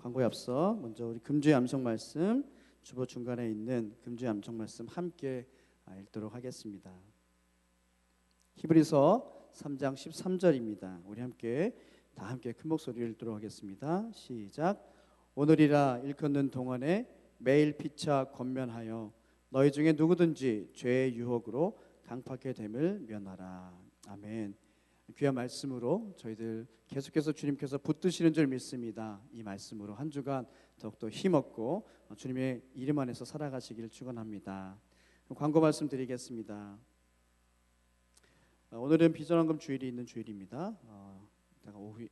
광고에 앞서 먼저 우리 금주의 암송 말씀, 주보 중간에 있는 금주의 암송 말씀 함께 읽도록 하겠습니다. 히브리서 3장 13절입니다. 우리 다 함께 큰 목소리를 읽도록 하겠습니다. 시작. 오늘이라 일컫는 동안에 매일 피차 권면하여 너희 중에 누구든지 죄의 유혹으로 강팍해 됨을 면하라. 아멘. 귀한 말씀으로 저희들 계속해서 주님께서 붙드시는 줄 믿습니다. 이 말씀으로 한 주간 더욱더 힘없고 주님의 이름 안에서 살아가시길 축원합니다. 광고 말씀 드리겠습니다. 오늘은 비전헌금 주일이 있는 주일입니다.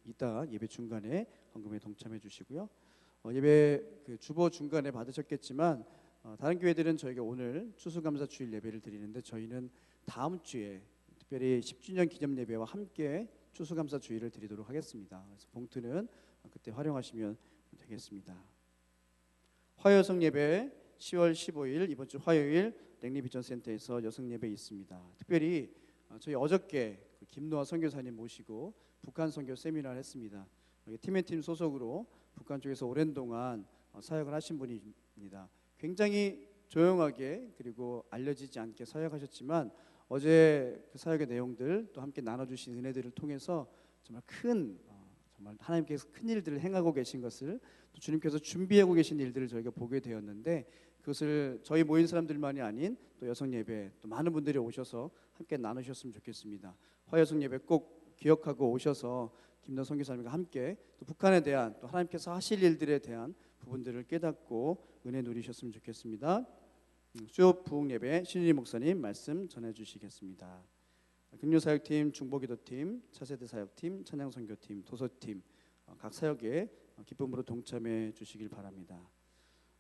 이따 예배 중간에 헌금에 동참해 주시고요. 예배 주보 중간에 받으셨겠지만 다른 교회들은 저희가 오늘 추수감사 주일 예배를 드리는데 저희는 다음 주에 특별히 10주년 기념 예배와 함께 추수감사 주일을 드리도록 하겠습니다. 그래서 봉투는 그때 활용하시면 되겠습니다. 화요여성 예배 10월 15일 이번 주 화요일 랭리비전센터에서 여성 예배 있습니다. 특별히 저희 어저께 김노아 선교사님 모시고 북한 선교 세미나를 했습니다. 팀앤팀 소속으로 북한 쪽에서 오랜 동안 사역을 하신 분입니다. 굉장히 조용하게 그리고 알려지지 않게 사역하셨지만 어제 그 사역의 내용들 또 함께 나눠주신 은혜들을 통해서 정말 정말 하나님께서 큰 일들을 행하고 계신 것을 또 주님께서 준비하고 계신 일들을 저희가 보게 되었는데 그것을 저희 모인 사람들만이 아닌 또 여성 예배 또 많은 분들이 오셔서 함께 나누셨으면 좋겠습니다. 화여성 예배 꼭 기억하고 오셔서 김노아 선교사님과 함께 또 북한에 대한 또 하나님께서 하실 일들에 대한 부분들을 깨닫고 은혜 누리셨으면 좋겠습니다. 수요 부흥 예배 신일희 목사님 말씀 전해주시겠습니다. 금요사역팀, 중보기도팀, 차세대 사역팀, 찬양선교팀, 도서팀 각 사역에 기쁨으로 동참해 주시길 바랍니다.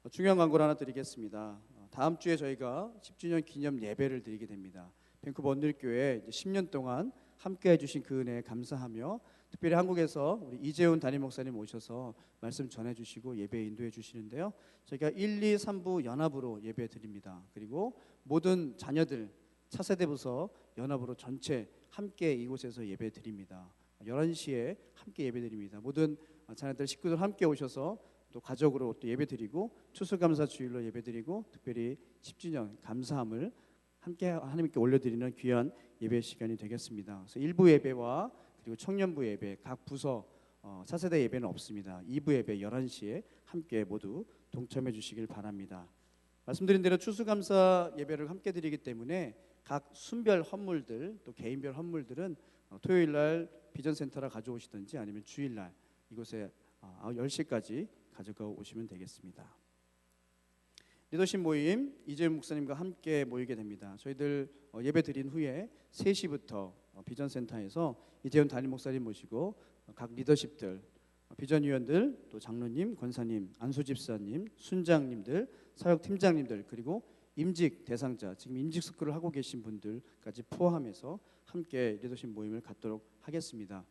중요한 광고를 하나 드리겠습니다. 다음 주에 저희가 10주년 기념 예배를 드리게 됩니다. 밴쿠버 원들교회 10년 동안 함께해 주신 그 은혜에 감사하며 특별히 한국에서 우리 이재훈 담임 목사님 오셔서 말씀 전해주시고 예배 인도해 주시는데요. 저희가 1, 2, 3부 연합으로 예배 드립니다. 그리고 모든 자녀들 차세대 부서 연합으로 전체 함께 이곳에서 예배 드립니다. 11시에 함께 예배 드립니다. 모든 자녀들 식구들 함께 오셔서 또 가족으로 또 예배 드리고 추수감사 주일로 예배 드리고 특별히 10주년 감사함을 함께 하나님께 올려드리는 귀한 예배 시간이 되겠습니다. 그래서 1부 예배와 그리고 청년부 예배 각 부서 차세대 예배는 없습니다. 2부 예배 11시에 함께 모두 동참해 주시길 바랍니다. 말씀드린 대로 추수감사 예배를 함께 드리기 때문에 각 순별 헌물들 또 개인별 헌물들은 토요일날 비전센터로 가져오시든지 아니면 주일날 이곳에 10시까지 가져가 오시면 되겠습니다. 리더십 모임 이재훈 목사님과 함께 모이게 됩니다. 저희들 예배 드린 후에 3시부터 비전센터에서 이재훈 담임 목사님 모시고 각 리더십들, 비전위원들, 또 장로님, 권사님, 안수집사님, 순장님들, 사역팀장님들 그리고 임직 대상자, 지금 임직 스쿨을 하고 계신 분들까지 포함해서 함께 리더십 모임을 갖도록 하겠습니다.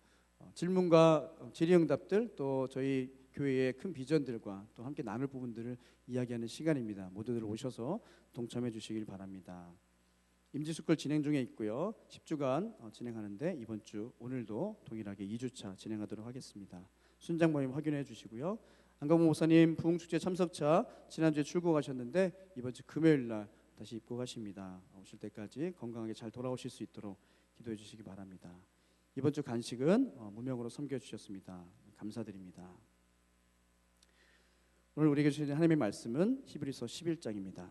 질문과 질의응답들 또 저희 교회의 큰 비전들과 또 함께 나눌 부분들을 이야기하는 시간입니다. 모두들 오셔서 동참해 주시길 바랍니다. 임지스쿨 진행 중에 있고요. 10주간 진행하는데 이번 주 오늘도 동일하게 2주차 진행하도록 하겠습니다. 순장 모임 확인해 주시고요. 안강모 목사님 부흥축제 참석차 지난주에 출국하셨는데 이번 주 금요일 날 다시 입국하십니다. 오실 때까지 건강하게 잘 돌아오실 수 있도록 기도해 주시기 바랍니다. 이번 주 간식은 무명으로 섬겨주셨습니다. 감사드립니다. 오늘 우리에게 주신 하나님의 말씀은 히브리서 11장입니다.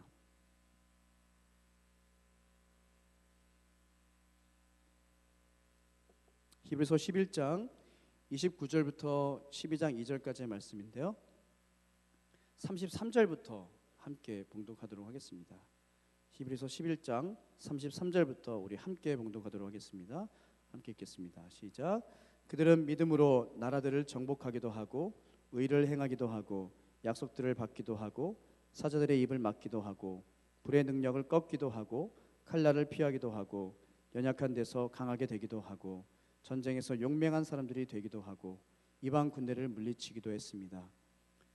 히브리서 11장 29절부터 12장 2절까지의 말씀인데요. 33절부터 함께 봉독하도록 하겠습니다. 히브리서 11장 33절부터 우리 함께 봉독하도록 하겠습니다. 함께 읽겠습니다. 시작. 그들은 믿음으로 나라들을 정복하기도 하고 의를 행하기도 하고 약속들을 받기도 하고 사자들의 입을 막기도 하고 불의 능력을 꺾기도 하고 칼날을 피하기도 하고 연약한 데서 강하게 되기도 하고 전쟁에서 용맹한 사람들이 되기도 하고 이방 군대를 물리치기도 했습니다.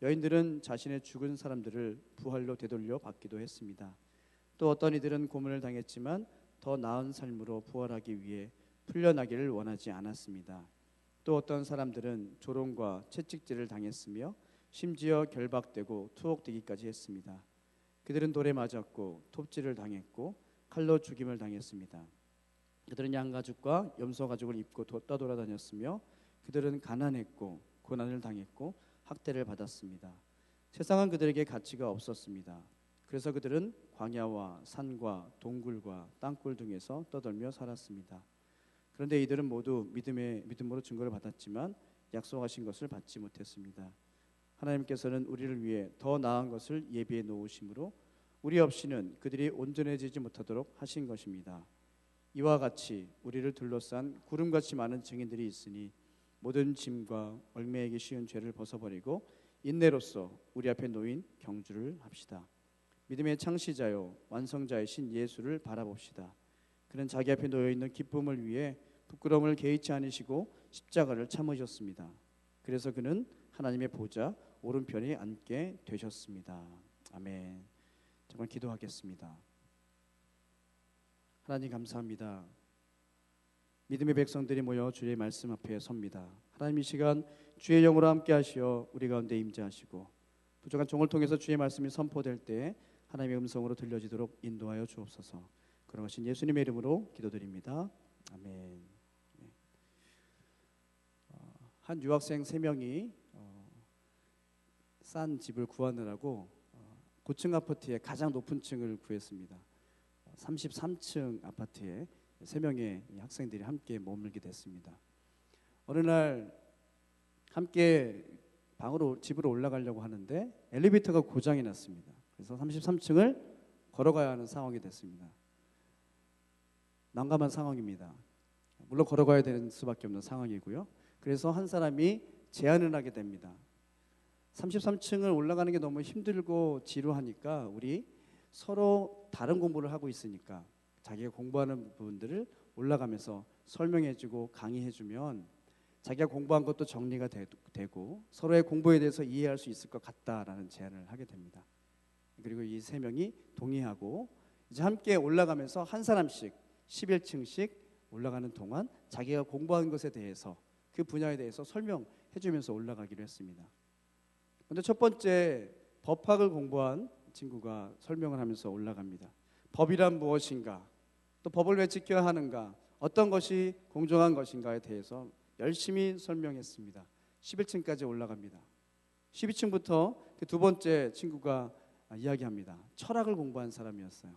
여인들은 자신의 죽은 사람들을 부활로 되돌려 받기도 했습니다. 또 어떤 이들은 고문을 당했지만 더 나은 삶으로 부활하기 위해 풀려나기를 원하지 않았습니다. 또 어떤 사람들은 조롱과 채찍질을 당했으며 심지어 결박되고 투옥되기까지 했습니다. 그들은 돌에 맞았고 톱질을 당했고 칼로 죽임을 당했습니다. 그들은 양가죽과 염소가죽을 입고 떠돌아다녔으며 그들은 가난했고 고난을 당했고 학대를 받았습니다. 세상은 그들에게 가치가 없었습니다. 그래서 그들은 광야와 산과 동굴과 땅굴 등에서 떠돌며 살았습니다. 그런데 이들은 모두 믿음으로 증거를 받았지만 약속하신 것을 받지 못했습니다. 하나님께서는 우리를 위해 더 나은 것을 예비해 놓으심으로 우리 없이는 그들이 온전해지지 못하도록 하신 것입니다. 이와 같이 우리를 둘러싼 구름같이 많은 증인들이 있으니 모든 짐과 얽매이기 쉬운 죄를 벗어버리고 인내로써 우리 앞에 놓인 경주를 합시다. 믿음의 창시자요 완성자이신 예수를 바라봅시다. 그는 자기 앞에 놓여있는 기쁨을 위해 부끄러움을 개의치 않으시고 십자가를 참으셨습니다. 그래서 그는 하나님의 보좌 오른편에 앉게 되셨습니다. 아멘. 정말 기도하겠습니다. 하나님 감사합니다. 믿음의 백성들이 모여 주의 말씀 앞에 섭니다. 하나님 이 시간 주의 영으로 함께 하시어 우리 가운데 임재하시고 부족한 종을 통해서 주의 말씀이 선포될 때 하나님의 음성으로 들려지도록 인도하여 주옵소서. 그러하신 예수님의 이름으로 기도드립니다. 아멘. 한 유학생 3명이 싼 집을 구하느라고 고층 아파트의 가장 높은 층을 구했습니다. 33층 아파트에 3명의 학생들이 함께 머물게 됐습니다. 어느 날 함께 집으로 올라가려고 하는데 엘리베이터가 고장이 났습니다. 그래서 33층을 걸어가야 하는 상황이 됐습니다. 난감한 상황입니다. 물론 걸어가야 되는 수밖에 없는 상황이고요. 그래서 한 사람이 제안을 하게 됩니다. 33층을 올라가는 게 너무 힘들고 지루하니까 우리 서로 다른 공부를 하고 있으니까 자기가 공부하는 부분들을 올라가면서 설명해주고 강의해주면 자기가 공부한 것도 정리가 되고 서로의 공부에 대해서 이해할 수 있을 것 같다라는 제안을 하게 됩니다. 그리고 이 3명이 동의하고 이제 함께 올라가면서 한 사람씩 11층씩 올라가는 동안 자기가 공부한 것에 대해서 그 분야에 대해서 설명해주면서 올라가기로 했습니다. 근데 첫 번째 법학을 공부한 친구가 설명을 하면서 올라갑니다. 법이란 무엇인가? 또 법을 왜 지켜야 하는가? 어떤 것이 공정한 것인가에 대해서 열심히 설명했습니다. 11층까지 올라갑니다. 12층부터 그 두 번째 친구가 이야기합니다. 철학을 공부한 사람이었어요.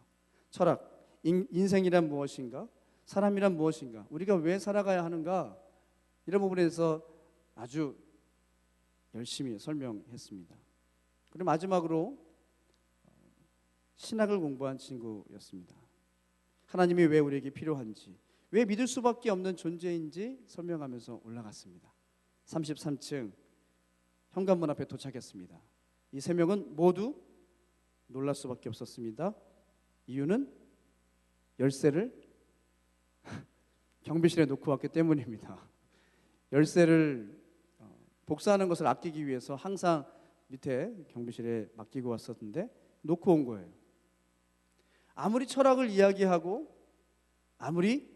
철학, 인생이란 무엇인가? 사람이란 무엇인가? 우리가 왜 살아가야 하는가? 이런 부분에 대해서 아주 열심히 설명했습니다. 그리고 마지막으로 신학을 공부한 친구였습니다. 하나님이 왜 우리에게 필요한지, 왜 믿을 수밖에 없는 존재인지 설명하면서 올라갔습니다. 33층 현관문 앞에 도착했습니다. 이 3명은 모두 놀랄 수밖에 없었습니다. 이유는 열쇠를 경비실에 놓고 왔기 때문입니다. 열쇠를 복사하는 것을 아끼기 위해서 항상 밑에 경비실에 맡기고 왔었는데 놓고 온 거예요. 아무리 철학을 이야기하고 아무리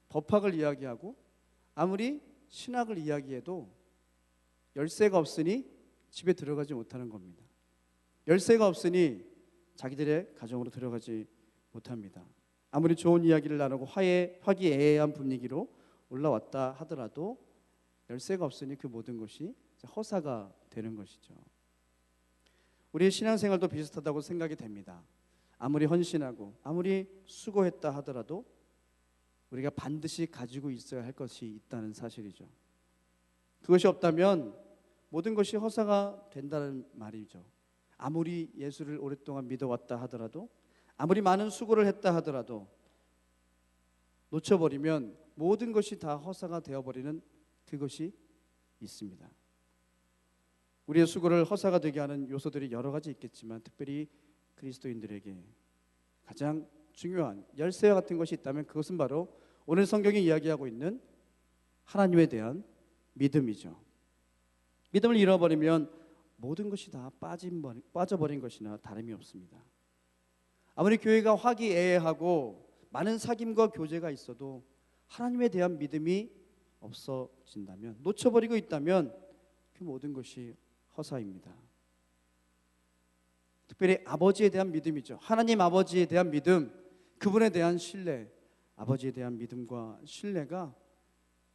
법학을 이야기하고 아무리 신학을 이야기해도 열쇠가 없으니 집에 들어가지 못하는 겁니다. 열쇠가 없으니 자기들의 가정으로 들어가지 못합니다. 아무리 좋은 이야기를 나누고 화기애애한 분위기로 올라왔다 하더라도 열쇠가 없으니 그 모든 것이 허사가 되는 것이죠. 우리의 신앙생활도 비슷하다고 생각이 됩니다. 아무리 헌신하고 아무리 수고했다 하더라도 우리가 반드시 가지고 있어야 할 것이 있다는 사실이죠. 그것이 없다면 모든 것이 허사가 된다는 말이죠. 아무리 예수를 오랫동안 믿어왔다 하더라도 아무리 많은 수고를 했다 하더라도 놓쳐버리면 모든 것이 다 허사가 되어버리는 그것이 있습니다. 우리의 수고를 허사가 되게 하는 요소들이 여러 가지 있겠지만 특별히 그리스도인들에게 가장 중요한 열쇠와 같은 것이 있다면 그것은 바로 오늘 성경이 이야기하고 있는 하나님에 대한 믿음이죠. 믿음을 잃어버리면 모든 것이 다 빠져버린 것이나 다름이 없습니다. 아무리 교회가 화기애애하고 많은 사귐과 교제가 있어도 하나님에 대한 믿음이 없어진다면, 놓쳐버리고 있다면 그 모든 것이 허사입니다. 특별히 아버지에 대한 믿음이죠. 하나님 아버지에 대한 믿음, 그분에 대한 신뢰, 아버지에 대한 믿음과 신뢰가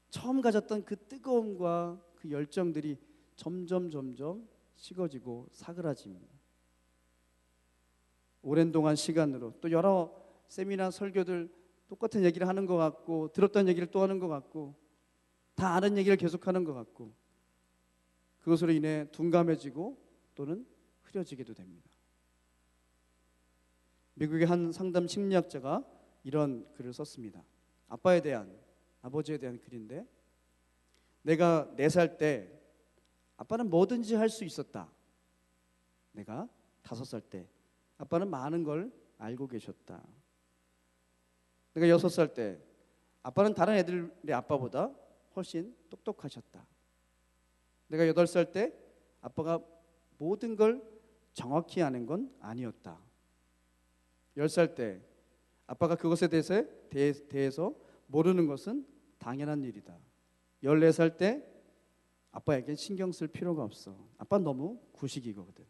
처음 가졌던 그 뜨거움과 그 열정들이 점점 식어지고 사그라집니다. 오랜 동안 시간으로 또 여러 세미나 설교들 똑같은 얘기를 하는 것 같고, 들었던 얘기를 또 하는 것 같고, 다 아는 얘기를 계속하는 것 같고, 그것으로 인해 둔감해지고 또는 흐려지기도 됩니다. 미국의 한 상담 심리학자가 이런 글을 썼습니다. 아버지에 대한 글인데, 내가 4살 때 아빠는 뭐든지 할 수 있었다. 내가 5살 때 아빠는 많은 걸 알고 계셨다. 내가 6살 때 아빠는 다른 애들의 아빠보다 훨씬 똑똑하셨다. 내가 8살 때 아빠가 모든 걸 정확히 아는 건 아니었다. 10살 때 아빠가 그것에 대해서 모르는 것은 당연한 일이다. 14살 때 아빠에겐 신경 쓸 필요가 없어. 아빠 너무 구식이거든.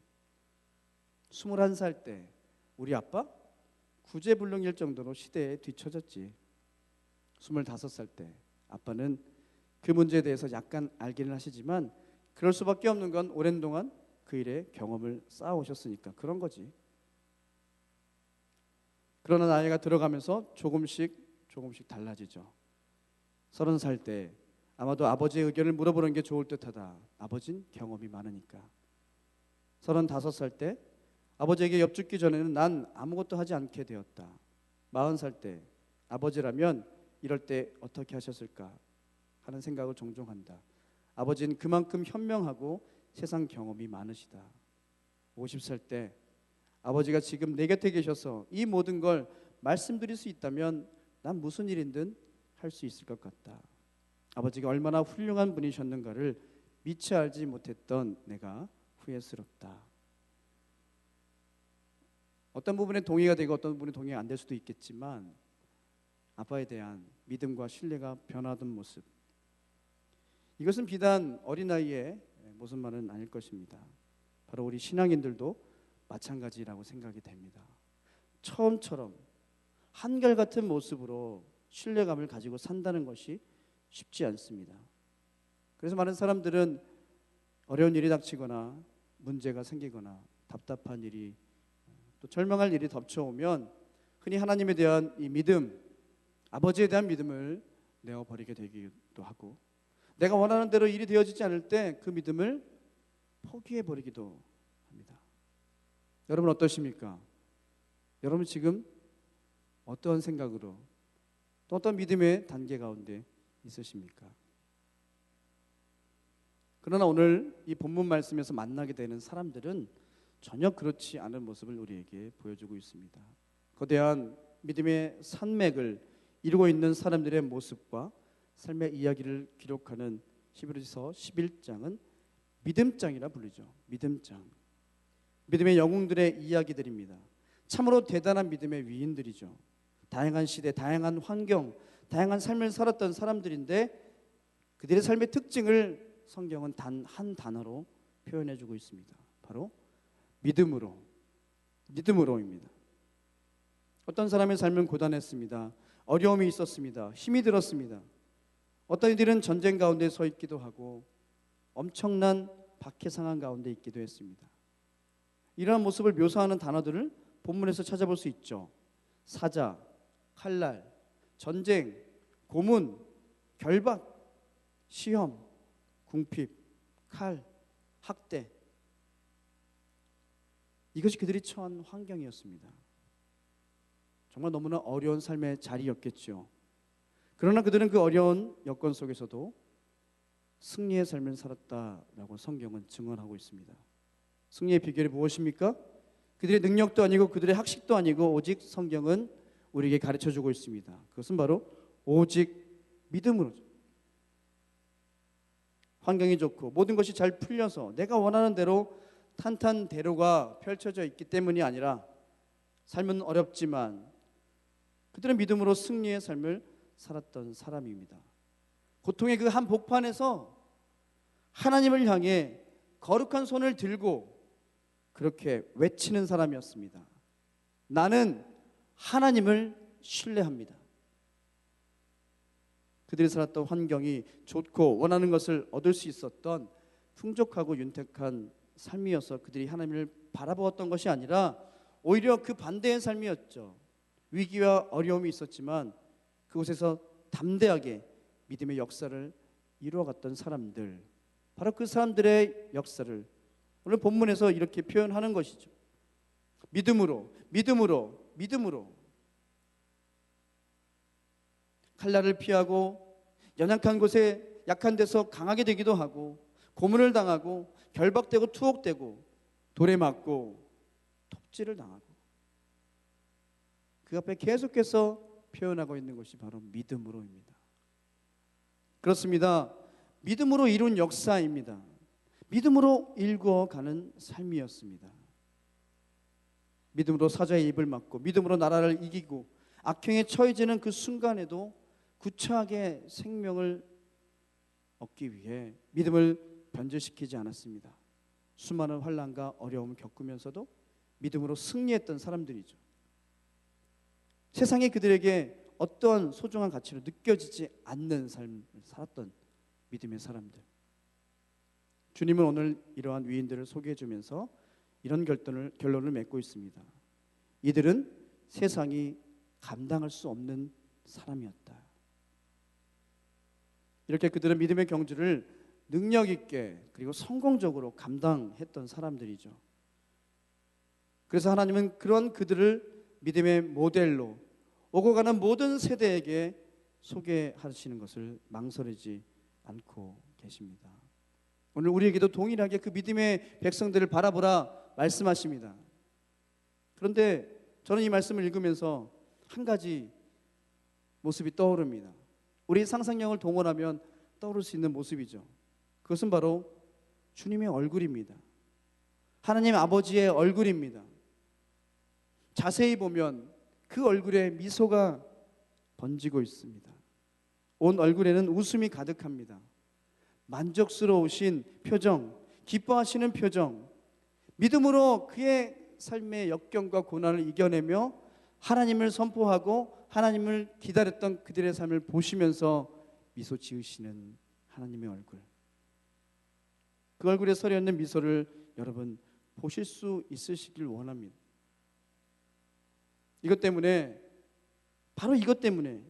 21살 때 우리 아빠 구제불능일 정도로 시대에 뒤처졌지. 25살 때 아빠는 그 문제에 대해서 약간 알기는 하시지만 그럴 수밖에 없는 건 오랜 동안 그 일에 경험을 쌓아오셨으니까 그런 거지. 그러나 나이가 들어가면서 조금씩 달라지죠. 30살 때 아마도 아버지의 의견을 물어보는 게 좋을 듯하다. 아버진 경험이 많으니까. 35살 때 아버지에게 엿죽기 전에는 난 아무것도 하지 않게 되었다. 40살 때 아버지라면 이럴 때 어떻게 하셨을까 하는 생각을 종종 한다. 아버지는 그만큼 현명하고 세상 경험이 많으시다. 50살 때 아버지가 지금 내 곁에 계셔서 이 모든 걸 말씀드릴 수 있다면 난 무슨 일이든 할 수 있을 것 같다. 아버지가 얼마나 훌륭한 분이셨는가를 미처 알지 못했던 내가 후회스럽다. 어떤 부분에 동의가 되고 어떤 부분에 동의가 안 될 수도 있겠지만 아빠에 대한 믿음과 신뢰가 변하던 모습, 이것은 비단 어린아이의 모습만은 아닐 것입니다. 바로 우리 신앙인들도 마찬가지라고 생각이 됩니다. 처음처럼 한결같은 모습으로 신뢰감을 가지고 산다는 것이 쉽지 않습니다. 그래서 많은 사람들은 어려운 일이 닥치거나 문제가 생기거나 답답한 일이 또 절망할 일이 덮쳐오면 흔히 하나님에 대한 이 믿음, 아버지에 대한 믿음을 내어버리게 되기도 하고, 내가 원하는 대로 일이 되어지지 않을 때 그 믿음을 포기해버리기도 합니다. 여러분 어떠십니까? 여러분 지금 어떠한 생각으로 또 어떤 믿음의 단계 가운데 있으십니까? 그러나 오늘 이 본문 말씀에서 만나게 되는 사람들은 전혀 그렇지 않은 모습을 우리에게 보여주고 있습니다. 거대한 믿음의 산맥을 이루고 있는 사람들의 모습과 삶의 이야기를 기록하는 히브리서 11장은 믿음장이라 불리죠. 믿음장. 믿음의 영웅들의 이야기들입니다. 참으로 대단한 믿음의 위인들이죠. 다양한 시대, 다양한 환경, 다양한 삶을 살았던 사람들인데 그들의 삶의 특징을 성경은 단 한 단어로 표현해주고 있습니다. 바로 믿음으로입니다. 어떤 사람의 삶은 고단했습니다. 어려움이 있었습니다. 힘이 들었습니다. 어떤 이들은 전쟁 가운데 서 있기도 하고 엄청난 박해 상황 가운데 있기도 했습니다. 이러한 모습을 묘사하는 단어들을 본문에서 찾아볼 수 있죠. 사자, 칼날, 전쟁, 고문, 결박, 시험, 궁핍, 칼, 학대. 이것이 그들이 처한 환경이었습니다. 정말 너무나 어려운 삶의 자리였겠죠. 그러나 그들은 그 어려운 여건 속에서도 승리의 삶을 살았다라고 성경은 증언하고 있습니다. 승리의 비결이 무엇입니까? 그들의 능력도 아니고 그들의 학식도 아니고 오직 성경은 우리에게 가르쳐주고 있습니다. 그것은 바로 오직 믿음으로죠. 환경이 좋고 모든 것이 잘 풀려서 내가 원하는 대로 탄탄대로가 펼쳐져 있기 때문이 아니라 삶은 어렵지만 그들은 믿음으로 승리의 삶을 살았던 사람입니다. 고통의 그 한 복판에서 하나님을 향해 거룩한 손을 들고 그렇게 외치는 사람이었습니다. 나는 하나님을 신뢰합니다. 그들이 살았던 환경이 좋고 원하는 것을 얻을 수 있었던 풍족하고 윤택한 삶이어서 그들이 하나님을 바라보았던 것이 아니라 오히려 그 반대의 삶이었죠. 위기와 어려움이 있었지만 그곳에서 담대하게 믿음의 역사를 이루어갔던 사람들, 바로 그 사람들의 역사를 오늘 본문에서 이렇게 표현하는 것이죠. 믿음으로, 믿음으로, 믿음으로. 칼날을 피하고 연약한 곳에, 약한 데서 강하게 되기도 하고, 고문을 당하고 결박되고 투옥되고 돌에 맞고 톱질을 당하고, 그 앞에 계속해서 표현하고 있는 것이 바로 믿음으로입니다. 그렇습니다. 믿음으로 이룬 역사입니다. 믿음으로 일구어가는 삶이었습니다. 믿음으로 사자의 입을 막고, 믿음으로 나라를 이기고, 악행에 처해지는 그 순간에도 구차하게 생명을 얻기 위해 믿음을 변질시키지 않았습니다. 수많은 환난과 어려움을 겪으면서도 믿음으로 승리했던 사람들이죠. 세상에 그들에게 어떠한 소중한 가치로 느껴지지 않는 삶을 살았던 믿음의 사람들. 주님은 오늘 이러한 위인들을 소개해 주면서 이런 결론을 맺고 있습니다. 이들은 세상이 감당할 수 없는 사람이었다. 이렇게 그들은 믿음의 경주를 능력 있게 그리고 성공적으로 감당했던 사람들이죠. 그래서 하나님은 그런 그들을 믿음의 모델로 오고 가는 모든 세대에게 소개하시는 것을 망설이지 않고 계십니다. 오늘 우리에게도 동일하게 그 믿음의 백성들을 바라보라 말씀하십니다. 그런데 저는 이 말씀을 읽으면서 한 가지 모습이 떠오릅니다. 우리 상상력을 동원하면 떠오를 수 있는 모습이죠. 그것은 바로 주님의 얼굴입니다. 하나님 아버지의 얼굴입니다. 자세히 보면 그 얼굴에 미소가 번지고 있습니다. 온 얼굴에는 웃음이 가득합니다. 만족스러우신 표정, 기뻐하시는 표정, 믿음으로 그의 삶의 역경과 고난을 이겨내며 하나님을 선포하고 하나님을 기다렸던 그들의 삶을 보시면서 미소 지으시는 하나님의 얼굴. 그 얼굴에 서려있는 미소를 여러분 보실 수 있으시길 원합니다. 이것 때문에, 바로 이것 때문에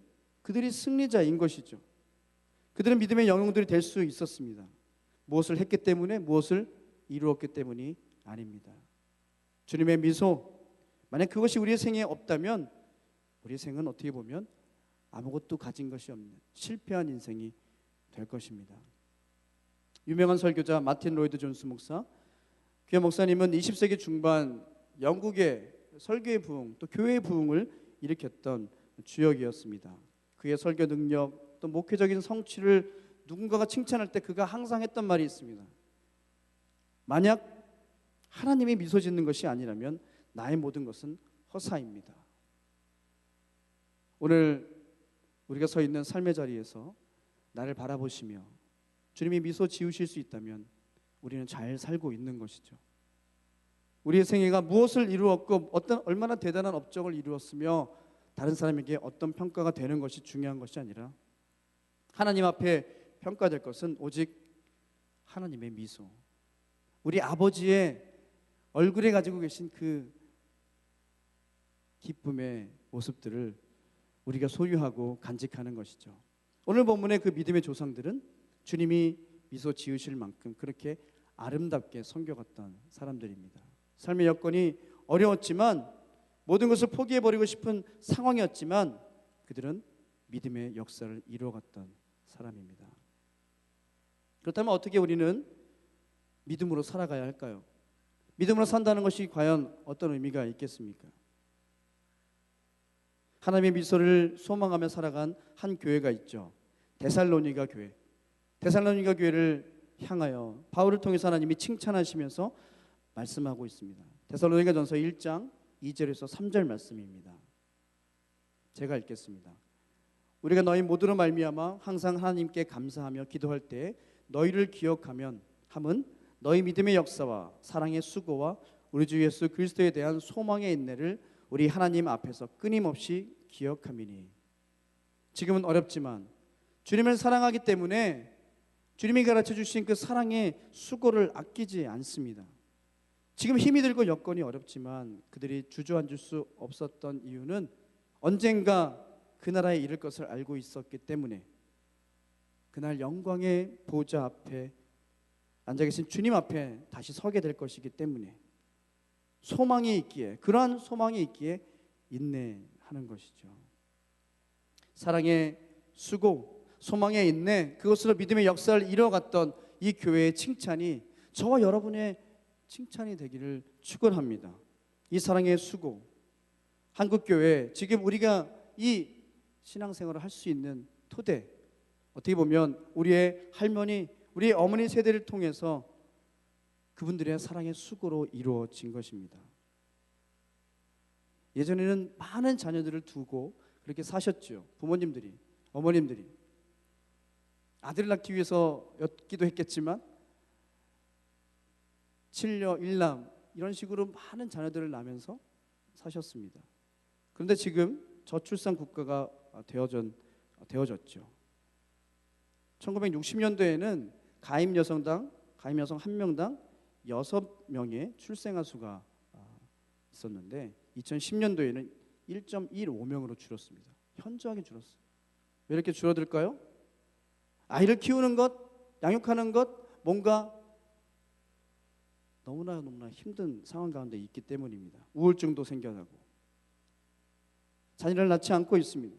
그들이 승리자인 것이죠. 그들은 믿음의 영웅들이 될 수 있었습니다. 무엇을 했기 때문에, 무엇을 이루었기 때문이 아닙니다. 주님의 미소, 만약 그것이 우리의 생에 없다면 우리의 생은 어떻게 보면 아무것도 가진 것이 없는 실패한 인생이 될 것입니다. 유명한 설교자 마틴 로이드 존스 목사, 그 목사님은 20세기 중반 영국의 설교의 부흥, 또 교회의 부흥을 일으켰던 주역이었습니다. 그의 설교 능력, 또 목회적인 성취를 누군가가 칭찬할 때 그가 항상 했던 말이 있습니다. 만약 하나님이 미소 짓는 것이 아니라면 나의 모든 것은 허사입니다. 오늘 우리가 서 있는 삶의 자리에서 나를 바라보시며 주님이 미소 지으실 수 있다면 우리는 잘 살고 있는 것이죠. 우리의 생애가 무엇을 이루었고 얼마나 대단한 업적을 이루었으며 다른 사람에게 어떤 평가가 되는 것이 중요한 것이 아니라 하나님 앞에 평가될 것은 오직 하나님의 미소, 우리 아버지의 얼굴에 가지고 계신 그 기쁨의 모습들을 우리가 소유하고 간직하는 것이죠. 오늘 본문의 그 믿음의 조상들은 주님이 미소 지으실 만큼 그렇게 아름답게 섬겨갔던 사람들입니다. 삶의 여건이 어려웠지만, 모든 것을 포기해버리고 싶은 상황이었지만 그들은 믿음의 역사를 이루어갔던 사람입니다. 그렇다면 어떻게 우리는 믿음으로 살아가야 할까요? 믿음으로 산다는 것이 과연 어떤 의미가 있겠습니까? 하나님의 미소를 소망하며 살아간 한 교회가 있죠. 데살로니가 교회. 데살로니가 교회를 향하여 바울을 통해서 하나님이 칭찬하시면서 말씀하고 있습니다. 데살로니가 전서 1장 2절에서 3절 말씀입니다. 제가 읽겠습니다. 우리가 너희 모두로 말미암아 항상 하나님께 감사하며 기도할 때 너희를 기억하면 함은 너희 믿음의 역사와 사랑의 수고와 우리 주 예수 그리스도에 대한 소망의 인내를 우리 하나님 앞에서 끊임없이 기억함이니. 지금은 어렵지만 주님을 사랑하기 때문에 주님이 가르쳐 주신 그 사랑의 수고를 아끼지 않습니다. 지금 힘이 들고 여건이 어렵지만 그들이 주저앉을 수 없었던 이유는 언젠가 그 나라에 이를 것을 알고 있었기 때문에, 그날 영광의 보좌 앞에 앉아 계신 주님 앞에 다시 서게 될 것이기 때문에, 소망이 있기에, 그러한 소망이 있기에 인내하는 것이죠. 사랑의 수고, 소망의 인내, 그것으로 믿음의 역사를 이뤄갔던 이 교회의 칭찬이 저와 여러분의 칭찬이 되기를 축원합니다. 이 사랑의 수고, 한국교회, 지금 우리가 이 신앙생활을 할 수 있는 토대, 어떻게 보면 우리의 할머니, 우리의 어머니 세대를 통해서 그분들의 사랑의 수고로 이루어진 것입니다. 예전에는 많은 자녀들을 두고 그렇게 사셨죠. 부모님들이, 어머님들이 아들을 낳기 위해서였기도 했겠지만 7녀 1남 이런 식으로 많은 자녀들을 낳으면서 사셨습니다. 그런데 지금 저출산 국가가 되어졌죠. 1960년도에는 가임 여성 한 명당 6명의 출생아 수가 있었는데 2010년도에는 1.15명으로 줄었습니다. 현저하게 줄었어요. 왜 이렇게 줄어들까요? 아이를 키우는 것, 양육하는 것, 뭔가 너무나 힘든 상황 가운데 있기 때문입니다. 우울증도 생겨나고 자녀를 낳지 않고 있습니다.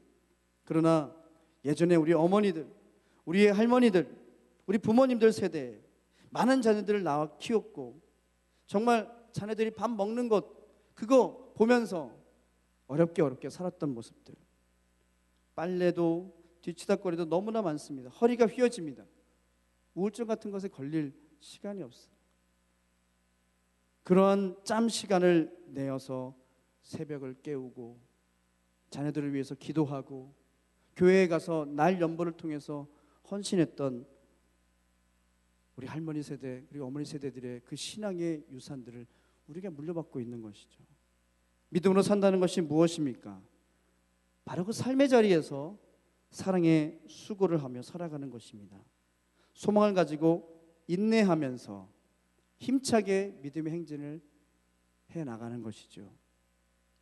그러나 예전에 우리 어머니들, 우리의 할머니들, 우리 부모님들 세대에 많은 자녀들을 낳아 키웠고, 정말 자녀들이 밥 먹는 것 그거 보면서 어렵게 살았던 모습들, 빨래도 뒤치다거리도 너무나 많습니다. 허리가 휘어집니다. 우울증 같은 것에 걸릴 시간이 없어요. 그러한 짬 시간을 내어서 새벽을 깨우고 자녀들을 위해서 기도하고 교회에 가서 날 연보를 통해서 헌신했던 우리 할머니 세대 그리고 어머니 세대들의 그 신앙의 유산들을 우리가 물려받고 있는 것이죠. 믿음으로 산다는 것이 무엇입니까? 바로 그 삶의 자리에서 사랑의 수고를 하며 살아가는 것입니다. 소망을 가지고 인내하면서 힘차게 믿음의 행진을 해나가는 것이죠.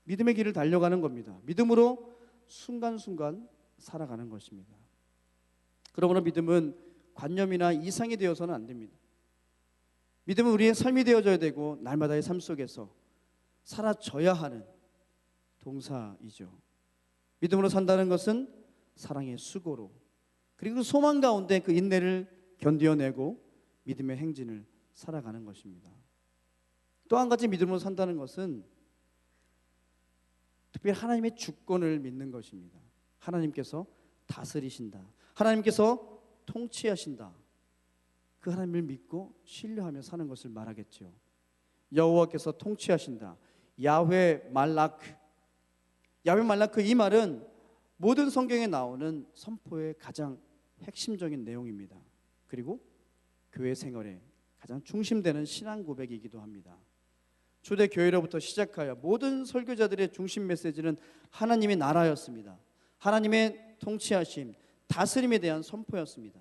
믿음의 길을 달려가는 겁니다. 믿음으로 순간순간 살아가는 것입니다. 그러므로 믿음은 관념이나 이상이 되어서는 안 됩니다. 믿음은 우리의 삶이 되어져야 되고 날마다의 삶 속에서 살아져야 하는 동사이죠. 믿음으로 산다는 것은 사랑의 수고로, 그리고 소망 가운데 그 인내를 견뎌내고 믿음의 행진을 살아가는 것입니다. 또 한 가지 믿음으로 산다는 것은 특별히 하나님의 주권을 믿는 것입니다. 하나님께서 다스리신다, 하나님께서 통치하신다, 그 하나님을 믿고 신뢰하며 사는 것을 말하겠죠. 여호와께서 통치하신다, 야훼 말라크. 야훼 말라크, 이 말은 모든 성경에 나오는 선포의 가장 핵심적인 내용입니다. 그리고 교회 생활에 가장 중심되는 신앙 고백이기도 합니다. 초대 교회로부터 시작하여 모든 설교자들의 중심 메시지는 하나님의 나라였습니다. 하나님의 통치하심, 다스림에 대한 선포였습니다.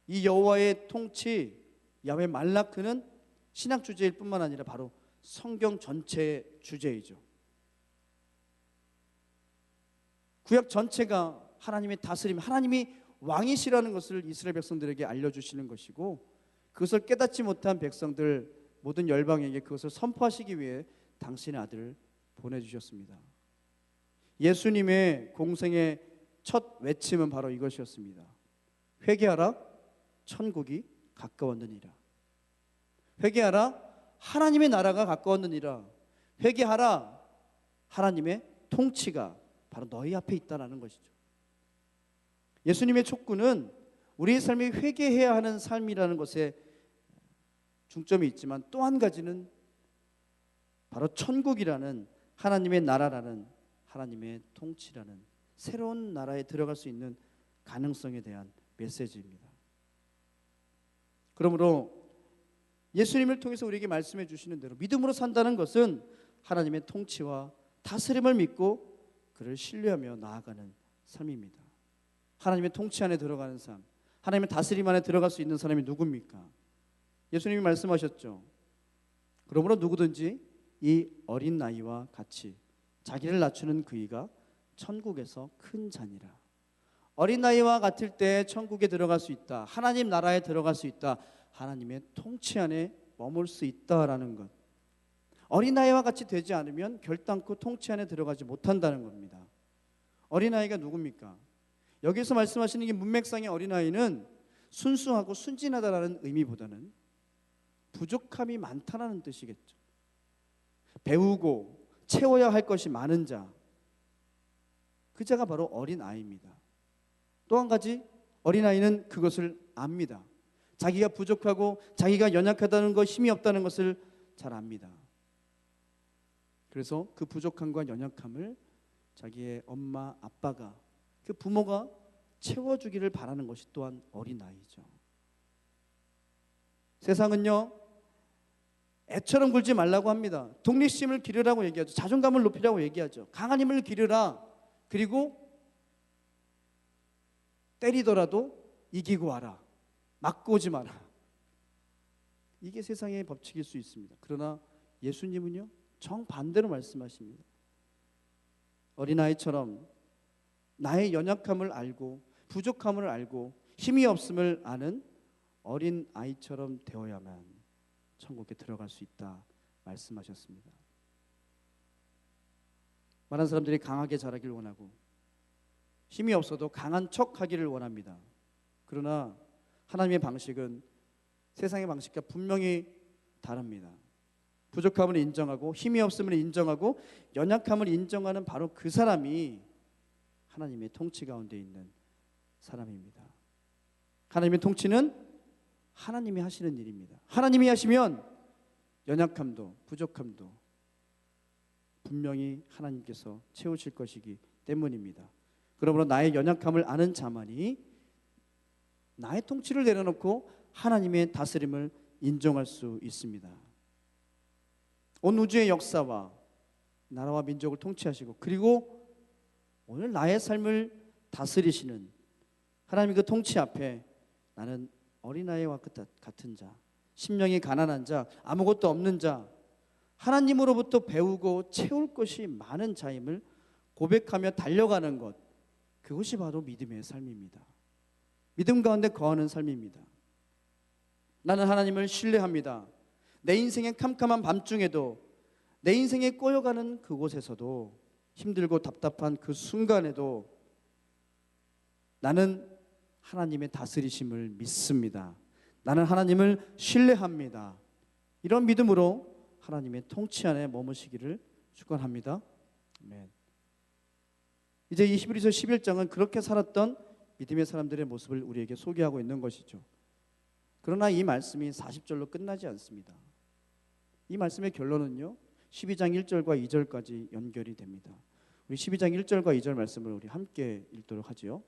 이 여호와의 통치, 야훼 말라크는 신학 주제일 뿐만 아니라 바로 성경 전체의 주제이죠. 구약 전체가 하나님의 다스림, 하나님이 왕이시라는 것을 이스라엘 백성들에게 알려주시는 것이고, 그것을 깨닫지 못한 백성들 모든 열방에게 그것을 선포하시기 위해 당신의 아들을 보내주셨습니다. 예수님의 공생의 첫 외침은 바로 이것이었습니다. 회개하라, 천국이 가까웠느니라. 회개하라, 하나님의 나라가 가까웠느니라. 회개하라, 하나님의 통치가 바로 너희 앞에 있다는 것이죠. 예수님의 촉구는 우리의 삶이 회개해야 하는 삶이라는 것에 중점이 있지만, 또 한 가지는 바로 천국이라는, 하나님의 나라라는, 하나님의 통치라는 새로운 나라에 들어갈 수 있는 가능성에 대한 메시지입니다. 그러므로 예수님을 통해서 우리에게 말씀해 주시는 대로 믿음으로 산다는 것은 하나님의 통치와 다스림을 믿고 그를 신뢰하며 나아가는 삶입니다. 하나님의 통치 안에 들어가는 삶, 하나님의 다스림 안에 들어갈 수 있는 사람이 누굽니까? 예수님이 말씀하셨죠. 그러므로 누구든지 이 어린 나이와 같이 자기를 낮추는 그이가 천국에서 큰 자니라. 어린 나이와 같을 때 천국에 들어갈 수 있다. 하나님 나라에 들어갈 수 있다. 하나님의 통치 안에 머물 수 있다라는 것. 어린아이와 같이 되지 않으면 결단코 통치 안에 들어가지 못한다는 겁니다. 어린아이가 누굽니까? 여기서 말씀하시는 이 문맥상의 어린아이는 순수하고 순진하다라는 의미보다는 부족함이 많다라는 뜻이겠죠. 배우고 채워야 할 것이 많은 자, 그 자가 바로 어린아이입니다. 또 한 가지, 어린아이는 그것을 압니다. 자기가 부족하고 자기가 연약하다는 것, 힘이 없다는 것을 잘 압니다. 그래서 그 부족함과 연약함을 자기의 엄마, 아빠가, 그 부모가 채워주기를 바라는 것이 또한 어린아이죠. 세상은요, 애처럼 굴지 말라고 합니다. 독립심을 기르라고 얘기하죠. 자존감을 높이라고 얘기하죠. 강한 힘을 기르라. 그리고 때리더라도 이기고 와라. 맞고 오지 마라. 이게 세상의 법칙일 수 있습니다. 그러나 예수님은요, 정반대로 말씀하십니다. 어린아이처럼 나의 연약함을 알고 부족함을 알고 힘이 없음을 아는 어린아이처럼 되어야만 천국에 들어갈 수 있다 말씀하셨습니다. 많은 사람들이 강하게 자라길 원하고 힘이 없어도 강한 척 하기를 원합니다. 그러나 하나님의 방식은 세상의 방식과 분명히 다릅니다. 부족함을 인정하고 힘이 없음을 인정하고 연약함을 인정하는 바로 그 사람이 하나님의 통치 가운데 있는 사람입니다. 하나님의 통치는 하나님이 하시는 일입니다. 하나님이 하시면 연약함도 부족함도 분명히 하나님께서 채우실 것이기 때문입니다. 그러므로 나의 연약함을 아는 자만이 나의 통치를 내려놓고 하나님의 다스림을 인정할 수 있습니다. 온 우주의 역사와 나라와 민족을 통치하시고 그리고 오늘 나의 삶을 다스리시는 하나님의 그 통치 앞에 나는 어린아이와 같은 자, 심령이 가난한 자, 아무것도 없는 자, 하나님으로부터 배우고 채울 것이 많은 자임을 고백하며 달려가는 것, 그것이 바로 믿음의 삶입니다. 믿음 가운데 거하는 삶입니다. 나는 하나님을 신뢰합니다. 내 인생의 캄캄한 밤중에도, 내 인생에 꼬여가는 그곳에서도, 힘들고 답답한 그 순간에도 나는 하나님의 다스리심을 믿습니다. 나는 하나님을 신뢰합니다. 이런 믿음으로 하나님의 통치 안에 머무시기를 축원합니다. 아멘. 이제 이 히브리서 11장은 그렇게 살았던 믿음의 사람들의 모습을 우리에게 소개하고 있는 것이죠. 그러나 이 말씀이 40절로 끝나지 않습니다. 이 말씀의 결론은요, 12장 1절과 2절까지 연결이 됩니다. 우리 12장 1절과 2절 말씀을 우리 함께 읽도록 하지요.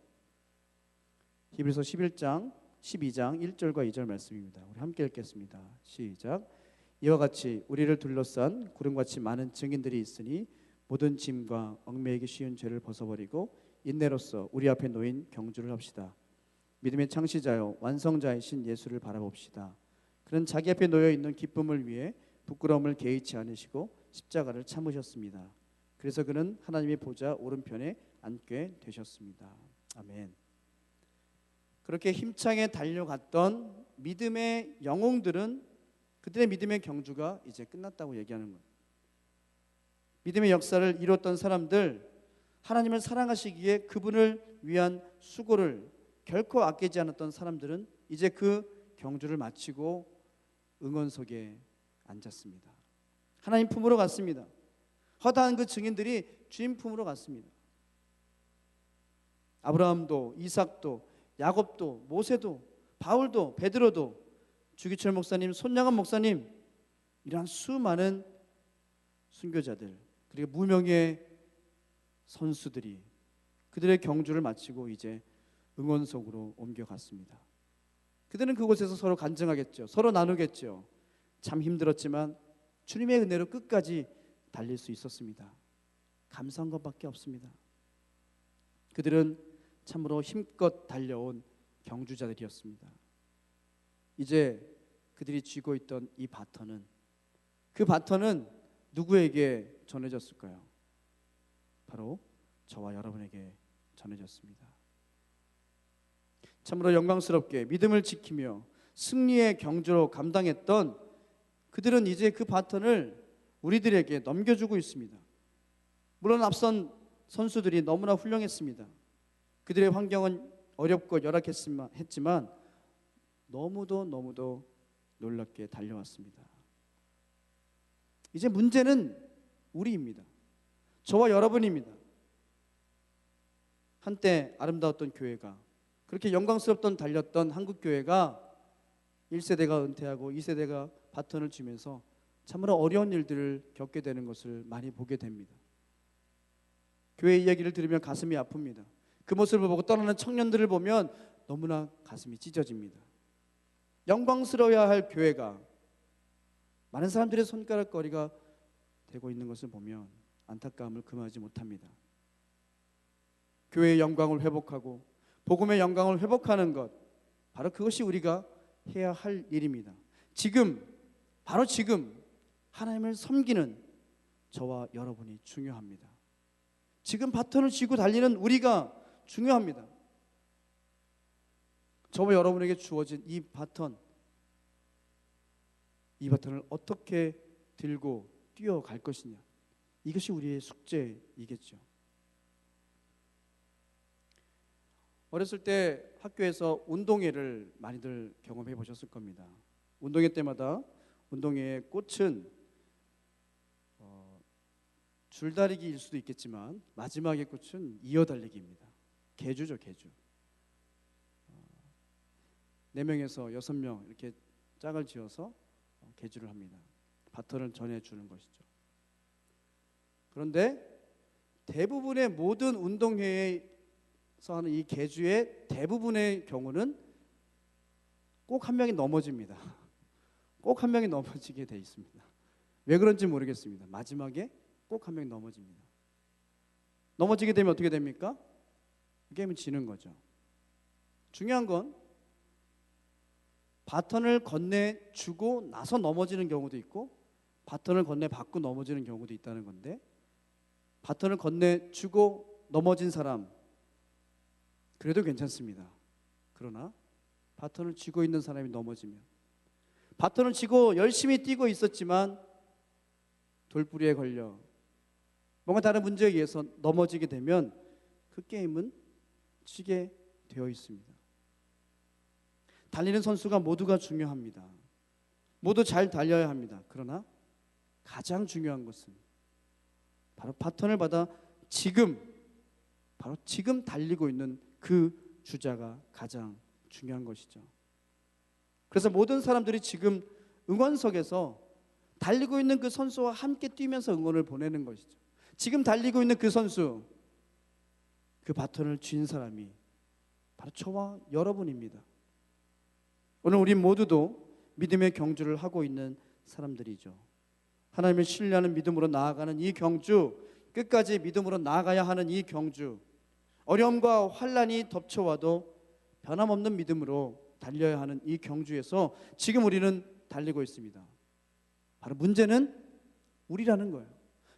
히브리서 11장 12장 1절과 2절 말씀입니다. 우리 함께 읽겠습니다. 시작. 이와 같이 우리를 둘러싼 구름같이 많은 증인들이 있으니 모든 짐과 얽매이기 쉬운 죄를 벗어버리고 인내로써 우리 앞에 놓인 경주를 합시다. 믿음의 창시자요 완성자이신 예수를 바라봅시다. 그는 자기 앞에 놓여 있는 기쁨을 위해 부끄러움을 개의치 않으시고 십자가를 참으셨습니다. 그래서 그는 하나님의 보좌 오른편에 앉게 되셨습니다. 아멘. 그렇게 힘차게 달려갔던 믿음의 영웅들은 그들의 믿음의 경주가 이제 끝났다고 얘기하는 거예요. 믿음의 역사를 이뤘던 사람들, 하나님을 사랑하시기에 그분을 위한 수고를 결코 아끼지 않았던 사람들은 이제 그 경주를 마치고 응원석에 앉았습니다. 하나님 품으로 갔습니다. 허다한 그 증인들이 주님 품으로 갔습니다. 아브라함도 이삭도 야곱도 모세도 바울도 베드로도 주기철 목사님, 손양원 목사님, 이러한 수많은 순교자들 그리고 무명의 선수들이 그들의 경주를 마치고 이제 응원석으로 옮겨갔습니다. 그들은 그곳에서 서로 간증하겠죠. 서로 나누겠죠. 참 힘들었지만 주님의 은혜로 끝까지 달릴 수 있었습니다. 감사한 것밖에 없습니다. 그들은 참으로 힘껏 달려온 경주자들이었습니다. 이제 그들이 쥐고 있던 이 바턴은, 그 바턴은 누구에게 전해졌을까요? 바로 저와 여러분에게 전해졌습니다. 참으로 영광스럽게 믿음을 지키며 승리의 경주로 감당했던 그들은 이제 그 바턴을 우리들에게 넘겨주고 있습니다. 물론 앞선 선수들이 너무나 훌륭했습니다. 그들의 환경은 어렵고 열악했지만 너무도 놀랍게 달려왔습니다. 이제 문제는 우리입니다. 저와 여러분입니다. 한때 아름다웠던 교회가, 그렇게 영광스럽던 달렸던 한국교회가 1세대가 은퇴하고 2세대가 바턴을 쥐면서 참으로 어려운 일들을 겪게 되는 것을 많이 보게 됩니다. 교회 이야기를 들으면 가슴이 아픕니다. 그 모습을 보고 떠나는 청년들을 보면 너무나 가슴이 찢어집니다. 영광스러워야 할 교회가 많은 사람들의 손가락거리가 되고 있는 것을 보면 안타까움을 금하지 못합니다. 교회의 영광을 회복하고 복음의 영광을 회복하는 것, 바로 그것이 우리가 해야 할 일입니다. 지금, 바로 지금 하나님을 섬기는 저와 여러분이 중요합니다. 지금 바턴을 쥐고 달리는 우리가 중요합니다. 저와 여러분에게 주어진 이 바턴을 어떻게 들고 뛰어갈 것이냐, 이것이 우리의 숙제이겠죠. 어렸을 때 학교에서 운동회를 많이들 경험해 보셨을 겁니다. 운동회 때마다 운동회의 꽃은 줄다리기일 수도 있겠지만 마지막의 꽃은 이어달리기입니다. 계주죠, 계주. 4명에서 6명 이렇게 짝을 지어서 계주를 합니다. 바턴을 전해주는 것이죠. 그런데 대부분의 모든 운동회에서 하는 이 계주의 대부분의 경우는 꼭 한 명이 넘어집니다. 꼭 한 명이 넘어지게 돼 있습니다. 왜 그런지 모르겠습니다. 마지막에 꼭 한 명이 넘어집니다. 넘어지게 되면 어떻게 됩니까? 게임은 지는 거죠. 중요한 건 바턴을 건네주고 나서 넘어지는 경우도 있고 바턴을 건네받고 넘어지는 경우도 있다는 건데, 바턴을 건네주고 넘어진 사람 그래도 괜찮습니다. 그러나 바턴을 쥐고 있는 사람이 넘어지면, 바턴을 쥐고 열심히 뛰고 있었지만 돌부리에 걸려 뭔가 다른 문제에 의해서 넘어지게 되면 그 게임은 지게 되어 있습니다. 달리는 선수가 모두가 중요합니다. 모두 잘 달려야 합니다. 그러나 가장 중요한 것은 바로 바턴을 받아 바로 지금 달리고 있는 그 주자가 가장 중요한 것이죠. 그래서 모든 사람들이 지금 응원석에서 달리고 있는 그 선수와 함께 뛰면서 응원을 보내는 것이죠. 지금 달리고 있는 그 선수, 그 바턴을 쥔 사람이 바로 저와 여러분입니다. 오늘 우리 모두도 믿음의 경주를 하고 있는 사람들이죠. 하나님을 신뢰하는 믿음으로 나아가는 이 경주, 끝까지 믿음으로 나아가야 하는 이 경주, 어려움과 환난이 덮쳐와도 변함없는 믿음으로 달려야 하는 이 경주에서 지금 우리는 달리고 있습니다. 바로 문제는 우리라는 거예요.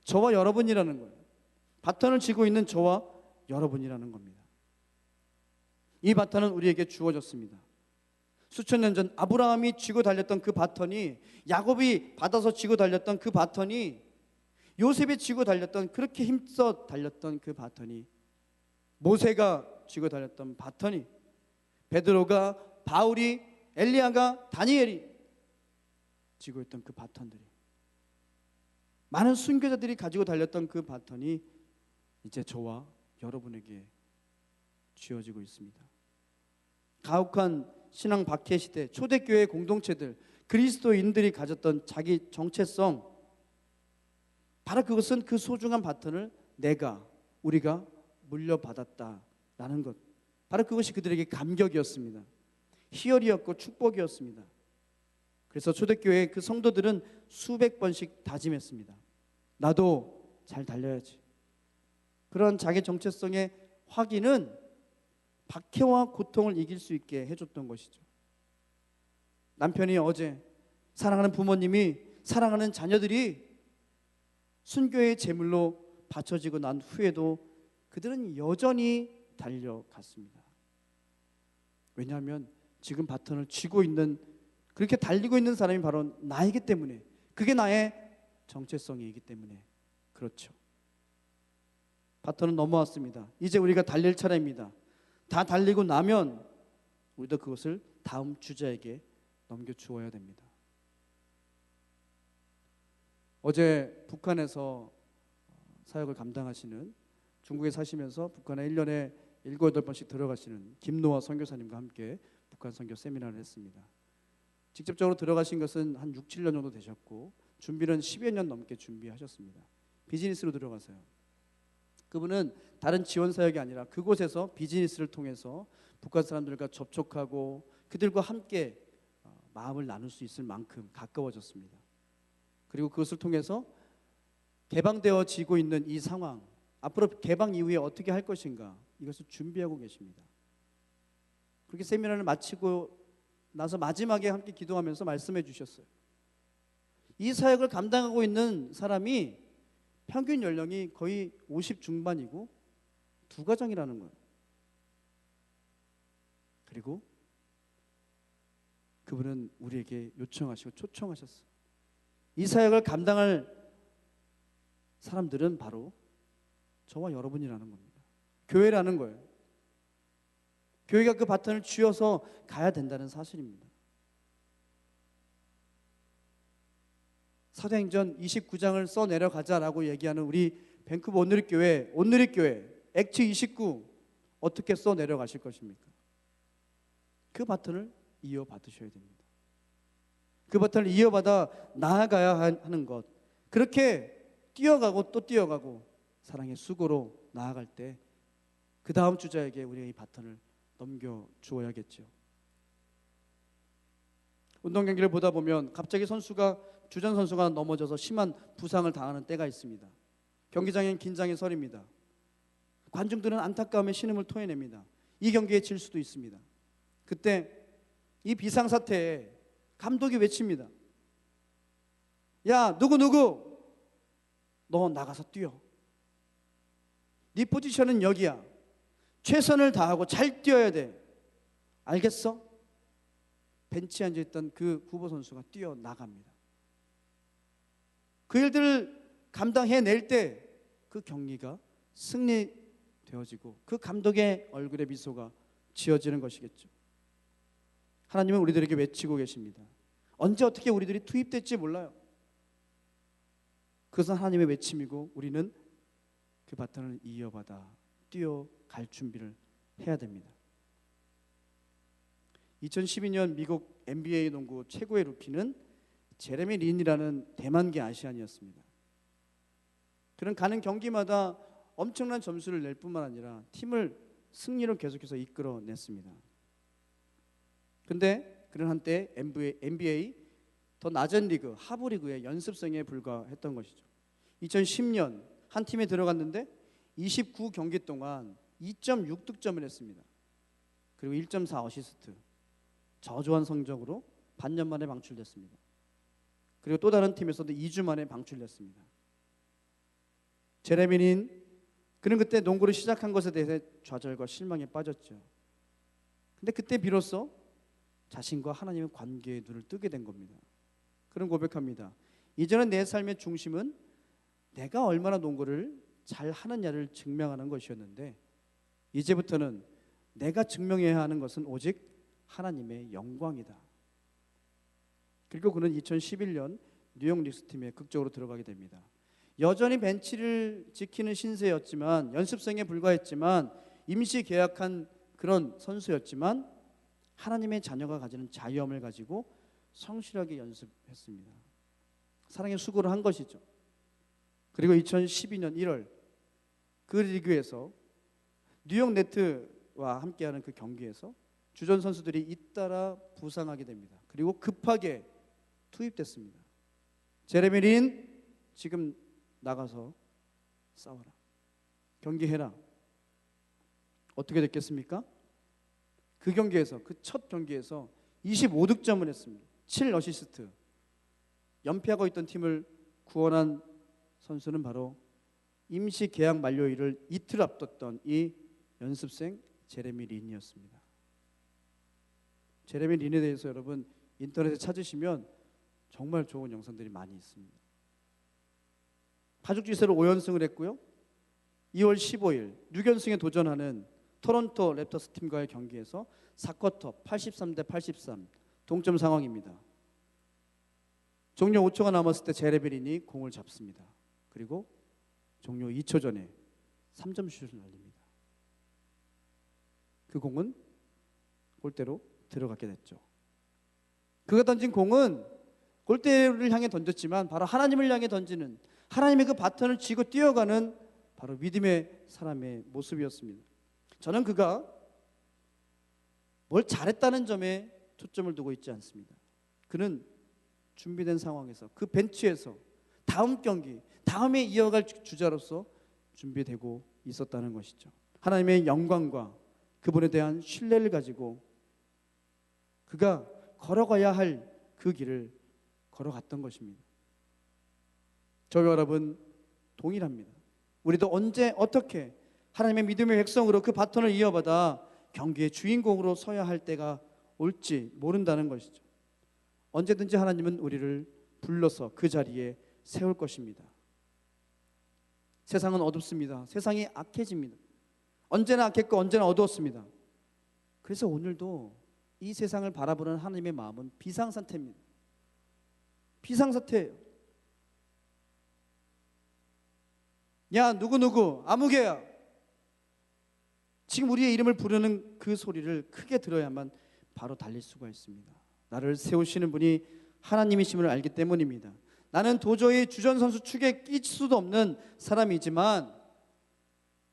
저와 여러분이라는 거예요. 바턴을 쥐고 있는 저와 여러분이라는 겁니다. 이 바턴은 우리에게 주어졌습니다. 수천 년 전 아브라함이 쥐고 달렸던 그 바턴이, 야곱이 받아서 쥐고 달렸던 그 바턴이, 요셉이 쥐고 달렸던, 그렇게 힘써 달렸던 그 바턴이, 모세가 쥐고 달렸던 바턴이, 베드로가, 바울이, 엘리야가, 다니엘이 쥐고 있던 그 바턴들이, 많은 순교자들이 가지고 달렸던 그 바턴이 이제 저와 여러분에게 쥐어지고 있습니다. 가혹한 신앙 박해 시대, 초대교회 공동체들, 그리스도인들이 가졌던 자기 정체성, 바로 그것은 그 소중한 바턴을 우리가 물려받았다라는 것, 바로 그것이 그들에게 감격이었습니다. 희열이었고 축복이었습니다. 그래서 초대교회 그 성도들은 수백 번씩 다짐했습니다. 나도 잘 달려야지. 그런 자기 정체성의 확인은 박해와 고통을 이길 수 있게 해줬던 것이죠. 남편이 어제 사랑하는 부모님이, 사랑하는 자녀들이 순교의 제물로 바쳐지고 난 후에도 그들은 여전히 달려갔습니다. 왜냐하면 지금 바톤을 쥐고 있는, 그렇게 달리고 있는 사람이 바로 나이기 때문에, 그게 나의 정체성이기 때문에 그렇죠. 바톤은 넘어왔습니다. 이제 우리가 달릴 차례입니다. 다 달리고 나면 우리도 그것을 다음 주자에게 넘겨주어야 됩니다. 어제 북한에서 사역을 감당하시는, 중국에 사시면서 북한에 1년에 7, 8번씩 들어가시는 김노아 선교사님과 함께 북한 선교 세미나를 했습니다. 직접적으로 들어가신 것은 한 6, 7년 정도 되셨고 준비는 10여 년 넘게 준비하셨습니다. 비즈니스로 들어가서요. 그분은 다른 지원 사역이 아니라 그곳에서 비즈니스를 통해서 북한 사람들과 접촉하고 그들과 함께 마음을 나눌 수 있을 만큼 가까워졌습니다. 그리고 그것을 통해서 개방되어지고 있는 이 상황, 앞으로 개방 이후에 어떻게 할 것인가, 이것을 준비하고 계십니다. 그렇게 세미나를 마치고 나서 마지막에 함께 기도하면서 말씀해 주셨어요. 이 사역을 감당하고 있는 사람이 평균 연령이 거의 50 중반이고 2가정이라는 거예요. 그리고 그분은 우리에게 요청하시고 초청하셨어요. 이 사역을 감당할 사람들은 바로 저와 여러분이라는 겁니다. 교회라는 거예요. 교회가 그 바톤을 쥐어서 가야 된다는 사실입니다. 사도행전 29장을 써내려가자라고 얘기하는 우리 밴쿠버 온누리교회 액트 29 어떻게 써내려가실 것입니까? 그 바톤을 이어받으셔야 됩니다. 그 바톤을 이어받아 나아가야 하는 것, 그렇게 뛰어가고 또 뛰어가고 사랑의 수고로 나아갈 때 그 다음 주자에게 우리의 이 바톤을 넘겨주어야겠죠. 운동 경기를 보다 보면 갑자기 주전 선수가 넘어져서 심한 부상을 당하는 때가 있습니다. 경기장엔 긴장의 설입니다. 관중들은 안타까움에 신음을 토해냅니다. 이 경기에 질 수도 있습니다. 그때 이 비상사태에 감독이 외칩니다. 야, 누구 너 나가서 뛰어. 네 포지션은 여기야. 최선을 다하고 잘 뛰어야 돼. 알겠어? 벤치에 앉아있던 그 후보 선수가 뛰어나갑니다. 그 일들을 감당해낼 때 그 경기가 승리되어지고 그 감독의 얼굴에 미소가 지어지는 것이겠죠. 하나님은 우리들에게 외치고 계십니다. 언제 어떻게 우리들이 투입될지 몰라요. 그것은 하나님의 외침이고 우리는 그 바톤을 이어받아 뛰어갈 준비를 해야 됩니다. 2012년 미국 NBA 농구 최고의 루키는 제레미 린이라는 대만계 아시안이었습니다. 그는 가는 경기마다 엄청난 점수를 낼 뿐만 아니라 팀을 승리로 계속해서 이끌어냈습니다. 그런데 그는 한때 NBA 더 낮은 리그, 하부 리그의 연습생에 불과했던 것이죠. 2010년 한 팀에 들어갔는데 29경기 동안 2.6득점을 했습니다. 그리고 1.4 어시스트, 저조한 성적으로 반년 만에 방출됐습니다. 그리고 또 다른 팀에서도 2주 만에 방출됐습니다. 제레미는 그는 그때 농구를 시작한 것에 대해 좌절과 실망에 빠졌죠. 근데 그때 비로소 자신과 하나님의 관계에 눈을 뜨게 된 겁니다. 그런 고백합니다. 이제는 내 삶의 중심은 내가 얼마나 농구를 잘 하느냐를 증명하는 것이었는데 이제부터는 내가 증명해야 하는 것은 오직 하나님의 영광이다. 그리고 그는 2011년 뉴욕 닉스 팀에 극적으로 들어가게 됩니다. 여전히 벤치를 지키는 신세였지만, 연습생에 불과했지만, 임시 계약한 그런 선수였지만 하나님의 자녀가 가지는 자유함을 가지고 성실하게 연습했습니다. 사랑의 수고를 한 것이죠. 그리고 2012년 1월 그 리그에서 뉴욕 네트와 함께하는 그 경기에서 주전 선수들이 잇따라 부상하게 됩니다. 그리고 급하게 투입됐습니다. 제레미 린, 지금 나가서 싸워라. 경기해라. 어떻게 됐겠습니까? 그 경기에서, 그 첫 경기에서 25득점을 했습니다. 7어시스트. 연패하고 있던 팀을 구원한 선수는 바로 임시 계약 만료일을 이틀 앞뒀던 이 연습생 제레미 린이었습니다. 제레미 린에 대해서 여러분 인터넷에 찾으시면 정말 좋은 영상들이 많이 있습니다. 파죽지세로 5연승을 했고요. 2월 15일 6연승에 도전하는 토론토 랩터스 팀과의 경기에서 4쿼터 83대 83 동점 상황입니다. 종료 5초가 남았을 때 제레미 린이 공을 잡습니다. 그리고 종료 2초 전에 3점 슛을 날립니다. 그 공은 골대로 들어가게 됐죠. 그가 던진 공은 골대를 향해 던졌지만 바로 하나님을 향해 던지는, 하나님의 그 바톤을 쥐고 뛰어가는 바로 믿음의 사람의 모습이었습니다. 저는 그가 뭘 잘했다는 점에 초점을 두고 있지 않습니다. 그는 준비된 상황에서, 그 벤치에서 다음 경기, 다음에 이어갈 주자로서 준비되고 있었다는 것이죠. 하나님의 영광과 그분에 대한 신뢰를 가지고 그가 걸어가야 할 그 길을 걸어갔던 것입니다. 저와 여러분 동일합니다. 우리도 언제 어떻게 하나님의 믿음의 백성으로 그 바톤을 이어받아 경기의 주인공으로 서야 할 때가 올지 모른다는 것이죠. 언제든지 하나님은 우리를 불러서 그 자리에 세울 것입니다. 세상은 어둡습니다. 세상이 악해집니다. 언제나 악했고 언제나 어두웠습니다. 그래서 오늘도 이 세상을 바라보는 하나님의 마음은 비상사태입니다. 비상사태예요. 야 누구누구 아무개야, 지금 우리의 이름을 부르는 그 소리를 크게 들어야만 바로 달릴 수가 있습니다. 나를 세우시는 분이 하나님이심을 알기 때문입니다. 나는 도저히 주전선수 축에 끼칠 수도 없는 사람이지만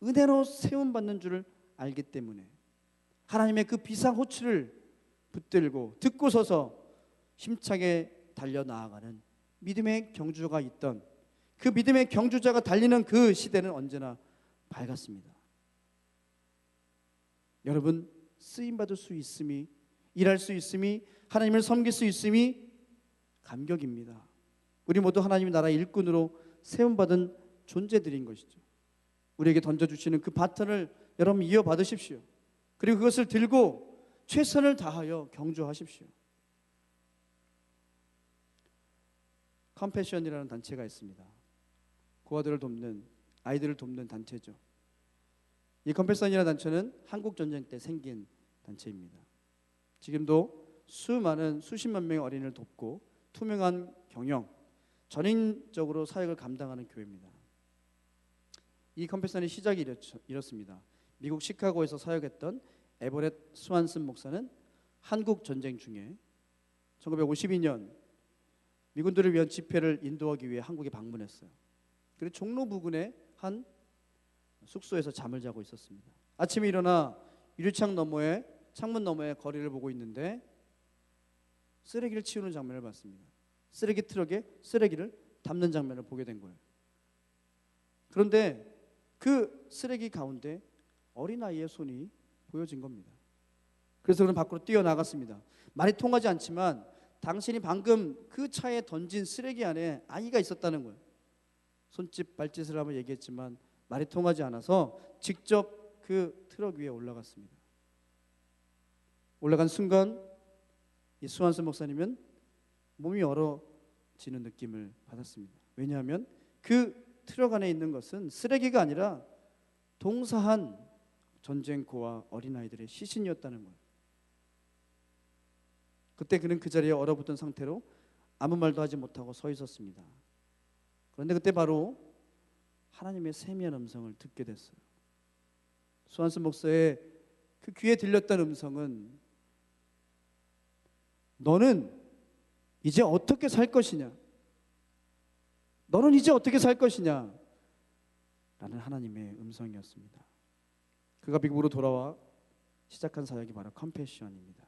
은혜로 세움받는 줄을 알기 때문에 하나님의 그 비상호출을 붙들고 듣고 서서 힘차게 달려나아가는 믿음의 경주가 있던, 그 믿음의 경주자가 달리는 그 시대는 언제나 밝았습니다. 여러분 쓰임받을 수 있음이, 일할 수 있음이, 하나님을 섬길 수 있음이 감격입니다. 우리 모두 하나님의 나라 일꾼으로 세움받은 존재들인 것이죠. 우리에게 던져주시는 그 바톤을 여러분 이어받으십시오. 그리고 그것을 들고 최선을 다하여 경주하십시오. 컴패션이라는 단체가 있습니다. 고아들을 돕는, 아이들을 돕는 단체죠. 이 컴패션이라는 단체는 한국 전쟁 때 생긴 단체입니다. 지금도 수십만 명의 어린이를 돕고 투명한 경영, 전인적으로 사역을 감당하는 교회입니다. 이 컴패션의 시작이 이렇습니다. 미국 시카고에서 사역했던 에버렛 스완슨 목사는 한국 전쟁 중에 1952년 미군들을 위한 집회를 인도하기 위해 한국에 방문했어요. 그리고 종로 부근의 한 숙소에서 잠을 자고 있었습니다. 아침에 일어나 유리창 너머에, 창문 너머에 거리를 보고 있는데 쓰레기를 치우는 장면을 봤습니다. 쓰레기 트럭에 쓰레기를 담는 장면을 보게 된 거예요. 그런데 그 쓰레기 가운데 어린아이의 손이 보여진 겁니다. 그래서 그는 밖으로 뛰어나갔습니다. 말이 통하지 않지만 당신이 방금 그 차에 던진 쓰레기 안에 아이가 있었다는 거예요. 손짓 발짓을 하며 얘기했지만 말이 통하지 않아서 직접 그 트럭 위에 올라갔습니다. 올라간 순간 이 스완슨 목사님은 몸이 얼어지는 느낌을 받았습니다. 왜냐하면 그 트럭 안에 있는 것은 쓰레기가 아니라 동사한 전쟁고와 어린아이들의 시신이었다는 거예요. 그때 그는 그 자리에 얼어붙은 상태로 아무 말도 하지 못하고 서 있었습니다. 그런데 그때 바로 하나님의 세미한 음성을 듣게 됐어요. 스완슨 목사의 그 귀에 들렸던 음성은 너는 이제 어떻게 살 것이냐? 너는 이제 어떻게 살 것이냐? 라는 하나님의 음성이었습니다. 그가 미국으로 돌아와 시작한 사역이 바로 컴패션입니다.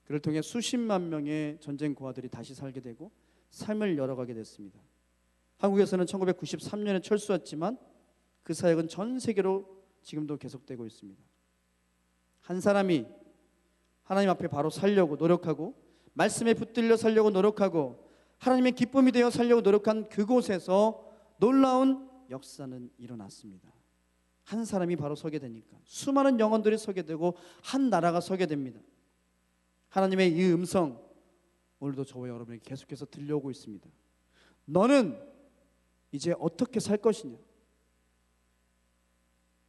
그를 통해 수십만 명의 전쟁 고아들이 다시 살게 되고 삶을 열어가게 됐습니다. 한국에서는 1993년에 철수했지만 그 사역은 전 세계로 지금도 계속되고 있습니다. 한 사람이 하나님 앞에 바로 살려고 노력하고 말씀에 붙들려 살려고 노력하고 하나님의 기쁨이 되어 살려고 노력한 그곳에서 놀라운 역사는 일어났습니다. 한 사람이 바로 서게 되니까 수많은 영혼들이 서게 되고 한 나라가 서게 됩니다. 하나님의 이 음성 오늘도 저와 여러분에게 계속해서 들려오고 있습니다. 너는 이제 어떻게 살 것이냐?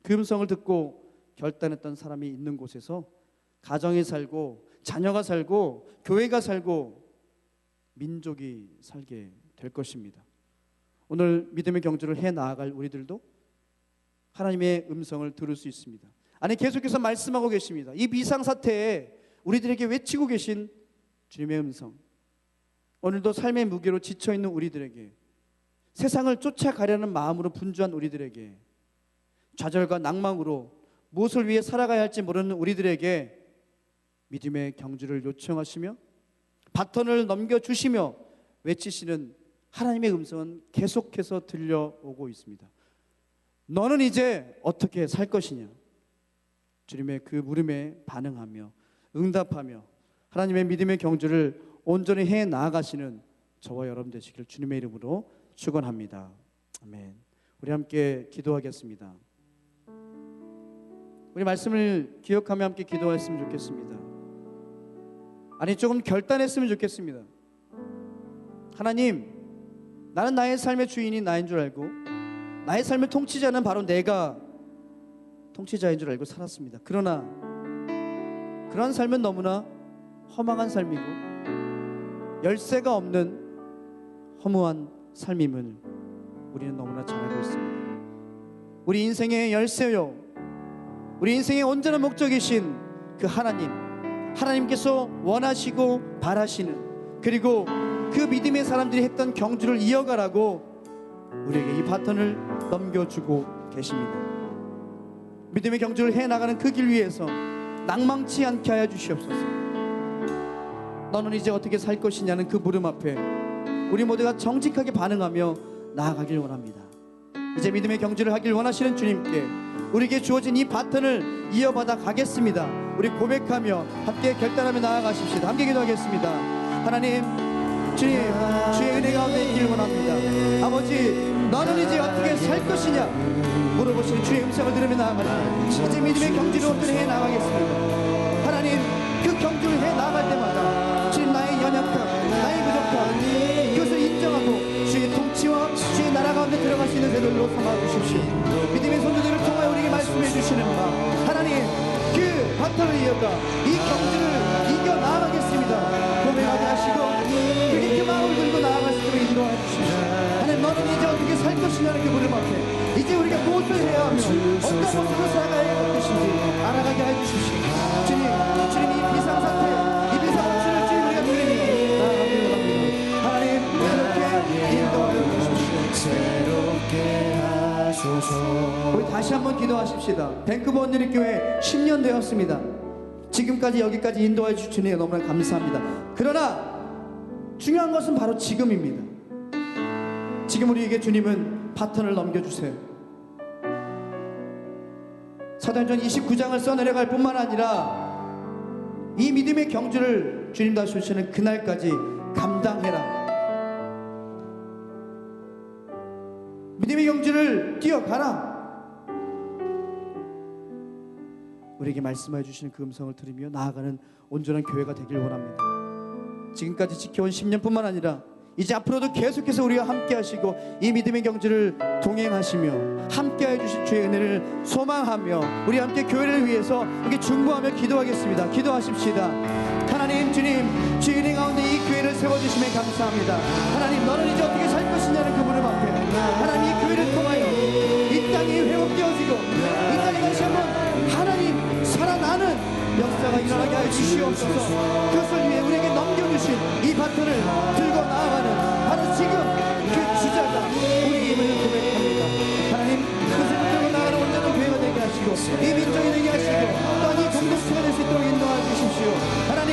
그 음성을 듣고 결단했던 사람이 있는 곳에서 가정이 살고 자녀가 살고 교회가 살고 민족이 살게 될 것입니다. 오늘 믿음의 경주를 해 나아갈 우리들도 하나님의 음성을 들을 수 있습니다. 아니, 계속해서 말씀하고 계십니다. 이 비상사태에 우리들에게 외치고 계신 주님의 음성, 오늘도 삶의 무게로 지쳐있는 우리들에게, 세상을 쫓아가려는 마음으로 분주한 우리들에게, 좌절과 낭망으로 무엇을 위해 살아가야 할지 모르는 우리들에게 믿음의 경주를 요청하시며 바톤을 넘겨주시며 외치시는 하나님의 음성은 계속해서 들려오고 있습니다. 너는 이제 어떻게 살 것이냐? 주님의 그 물음에 반응하며 응답하며 하나님의 믿음의 경주를 온전히 해 나아가시는 저와 여러분 되시기를 주님의 이름으로 축원합니다. 아멘. 우리 함께 기도하겠습니다. 우리 말씀을 기억하며 함께 기도했으면 좋겠습니다. 아니, 조금 결단했으면 좋겠습니다. 하나님, 나는 나의 삶의 주인이 나인 줄 알고 나의 삶의 통치자는 바로 내가 통치자인 줄 알고 살았습니다. 그러나 그런 삶은 너무나 허망한 삶이고 열쇠가 없는 허무한 삶임을 우리는 너무나 잘 알고 있습니다. 우리 인생의 열쇠요, 우리 인생의 온전한 목적이신 그 하나님께서 원하시고 바라시는, 그리고 그 믿음의 사람들이 했던 경주를 이어가라고 우리에게 이 바톤을 넘겨주고 계십니다. 믿음의 경주를 해나가는 그 길 위에서 낭망치 않게 하여 주시옵소서. 너는 이제 어떻게 살 것이냐는 그 물음 앞에 우리 모두가 정직하게 반응하며 나아가길 원합니다. 이제 믿음의 경주를 하길 원하시는 주님께 우리에게 주어진 이 바톤을 이어받아 가겠습니다. 우리 고백하며 함께 결단하며 나아가십시다. 함께 기도하겠습니다. 하나님, 주님, 주의 은혜 가운데 있길 원합니다. 아버지, 너는 이제 어떻게 살 것이냐 물어보시는 주의 음성을 들으며 나아가십니다. 이제 믿음의 경주를 온전히 해 나가겠습니다. 하나님, 그 경주를 해 나갈 때마다 주님, 나의 연약함, 나의 부족함, 그것을 인정하고 주의 통치와 주의 나라 가운데 들어갈 수 있는 새들로 삼아주십시오. 믿음의 손주들을 통하여 우리에게 말씀해 주시는 바, 하나님, 그 바톤을 이어가 이 경주를 이겨 나아가겠습니다. 고백하게 하시고 그 마음을 들고 나아갈 수 있도록 인도해 주십시오. 하나님, 너는 이제 어떻게 살 것이냐는 그 물음 앞에 이제 우리가 무엇을 해야 하며 어떤 모습으로 살아가야 할 것인지 알아가게 해주십시오. 주님, 이 비상사태, 이 비상치를 주님 우리가 드리니 나아가길 원합니다. 하나님, 그렇게 인도하여 주십시오. 우리 다시 한번 기도하십시다. 밴쿠버 온누리교회 10년 되었습니다. 지금까지 여기까지 인도해 주시니 너무나 감사합니다. 그러나 중요한 것은 바로 지금입니다. 지금 우리에게 주님은 바톤을 넘겨주세요. 사도행전 29장을 써내려갈 뿐만 아니라 이 믿음의 경주를 주님 다시 오시는 그날까지 감당해라. 믿음의 경주를 뛰어가라. 우리에게 말씀해 주시는 그 음성을 들으며 나아가는 온전한 교회가 되길 원합니다. 지금까지 지켜온 10년뿐만 아니라 이제 앞으로도 계속해서 우리와 함께 하시고 이 믿음의 경주를 동행하시며 함께 해주실 주의 은혜를 소망하며 우리 함께 교회를 위해서 이렇게 중보하며 기도하겠습니다. 기도하십시다. 하나님, 주님, 주의 은혜 가운데 이 교회를 세워주심에 감사합니다. 하나님, 너는 이제 어떻게 살 것이냐는 그 물음 앞에 하나님, 이 교회를 통하여 이 땅이 회복되어지고 이 땅이 다시 한번 하나님 살아나는 역사가 일어나게 하여 주시옵소서. 그것을 위해 우리에게 넘겨주신 이 바톤을 들고 나아가는 바로 지금 그 주자가 우리임을 고백합니다. 하나님, 그것을 들고 나아가는 온전한 교회가 되게 하시고 이 민족이 되게 하시고 또한 이 공동체가 될 수 있도록 인도해 주십시오. 하나님,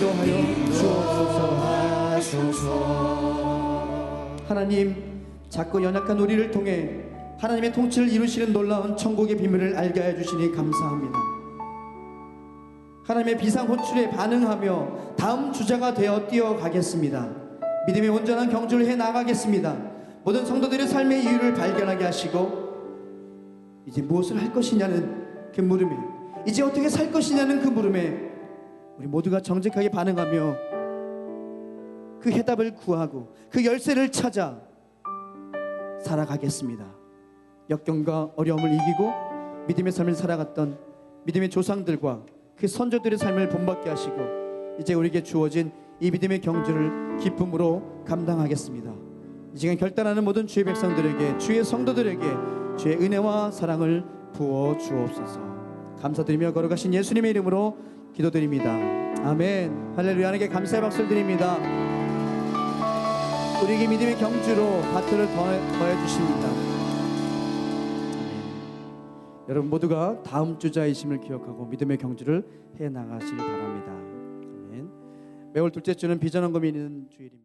인도하여 주옵소서. 하나님, 작고 연약한 우리를 통해 하나님의 통치를 이루시는 놀라운 천국의 비밀을 알게 하여 주시니 감사합니다. 하나님의 비상호출에 반응하며 다음 주자가 되어 뛰어가겠습니다. 믿음의 온전한 경주를 해 나가겠습니다. 모든 성도들의 삶의 이유를 발견하게 하시고 이제 무엇을 할 것이냐는 그 물음에, 이제 어떻게 살 것이냐는 그 물음에 우리 모두가 정직하게 반응하며 그 해답을 구하고 그 열쇠를 찾아 살아가겠습니다. 역경과 어려움을 이기고 믿음의 삶을 살아갔던 믿음의 조상들과 그 선조들의 삶을 본받게 하시고 이제 우리에게 주어진 이 믿음의 경주를 기쁨으로 감당하겠습니다. 이 시간 결단하는 모든 주의 백성들에게, 주의 성도들에게 주의 은혜와 사랑을 부어 주옵소서. 감사드리며 걸어가신 예수님의 이름으로 기도드립니다. 아멘. 할렐루야. 하나님께 감사의 박수를 드립니다. 우리에게 믿음의 경주로 바트를 더해 주십니다. 여러분 모두가 다음 주자이심을 기억하고 믿음의 경주를 해 나가시길 바랍니다. 아멘. 매월 둘째 주는 비전헌금이 있는 주일입니다.